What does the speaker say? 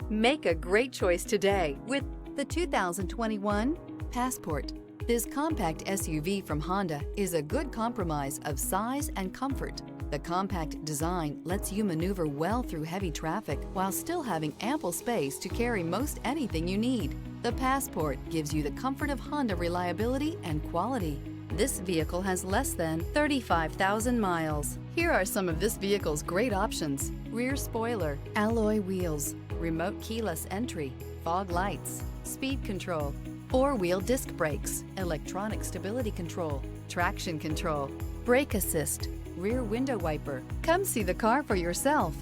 Make a great choice today with the 2021 Passport. This compact SUV from Honda is a good compromise of size and comfort. The compact design lets you maneuver well through heavy traffic while still having ample space to carry most anything you need. The Passport gives you the comfort of Honda reliability and quality. This vehicle has less than 35,000 miles. Here are some of this vehicle's great options: rear spoiler, alloy wheels, remote keyless entry, fog lights, speed control, four-wheel disc brakes, electronic stability control, traction control, brake assist, rear window wiper. Come see the car for yourself.